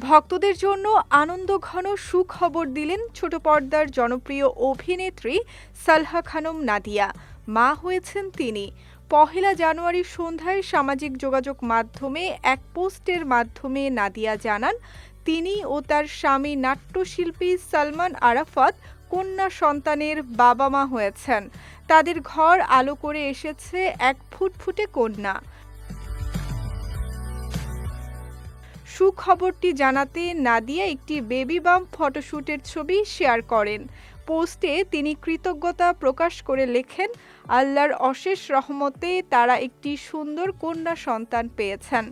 ভক্তদের জন্য আনন্দঘন সুখবর দিলেন ছোট পর্দার জনপ্রিয় অভিনেত্রী সালহা খানম নাদিয়া। মা হয়েছেন তিনি। পহেলা জানুয়ারি সন্ধ্যায় সামাজিক যোগাযোগ মাধ্যমে এক পোস্টের মাধ্যমে নাদিয়া জানান, তিনি ও তার স্বামী নাট্যশিল্পী সালমান আরাফাত কন্যা সন্তানের বাবা মা হয়েছেন। তাদের ঘর আলো করে এসেছে এক ফুটফুটে কন্যা। সুখবরটি জানাতে নাদিয়া একটি বেবি বাম্প ফটোশ্যুটের ছবি শেয়ার করেন। পোস্টে তিনি কৃতজ্ঞতা প্রকাশ করে লেখেন, আল্লাহর অশেষ রহমতে তারা একটি সুন্দর কন্যা সন্তান পেয়েছেন।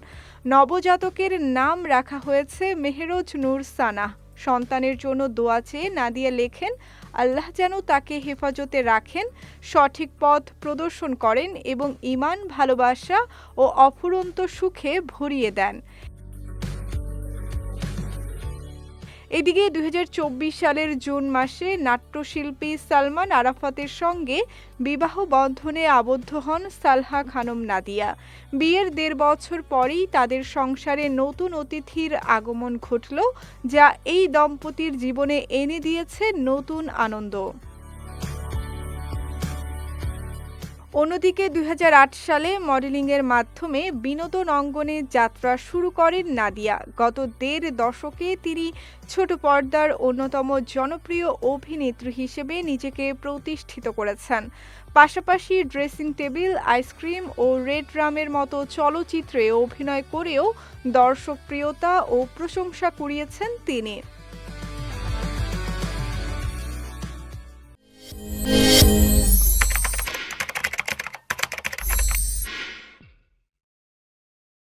নবজাতকের নাম রাখা হয়েছে মেহরোজ নূর সানাহ। সন্তানের জন্য দোয়া চেয়ে নাদিয়া লেখেন, আল্লাহ যেন তাকে হেফাজতে রাখেন, সঠিক পথ প্রদর্শন করেন এবং ঈমান, ভালোবাসা ও অফুরন্ত সুখে ভরিয়ে দেন। এদিকে ২০২৪ সালের জুন মাসে নাট্যশিল্পী সালমান আরাফাতের সঙ্গে বিবাহ বন্ধনে আবদ্ধ হন সালহা খানম নাদিয়া। বিয়ের ১.৫ বছর পরেই তাদের সংসারে নতুন অতিথির আগমন ঘটল, যা এই দম্পতির জীবনে এনে দিয়েছে নতুন আনন্দ। অন্যদিকে ২০০৮ সালে মডেলিংয়ের মাধ্যমে বিনোদন অঙ্গনে যাত্রা শুরু করেন নাদিয়া। গত ১.৫ দশকে তিনি ছোট পর্দার অন্যতম জনপ্রিয় অভিনেত্রী হিসেবে নিজেকে প্রতিষ্ঠিত করেছেন। পাশাপাশি ড্রেসিং টেবিল, আইসক্রিম ও রেড রামের মতো চলচ্চিত্রে অভিনয় করেও দর্শকপ্রিয়তা ও প্রশংসা কুড়িয়েছেন তিনি।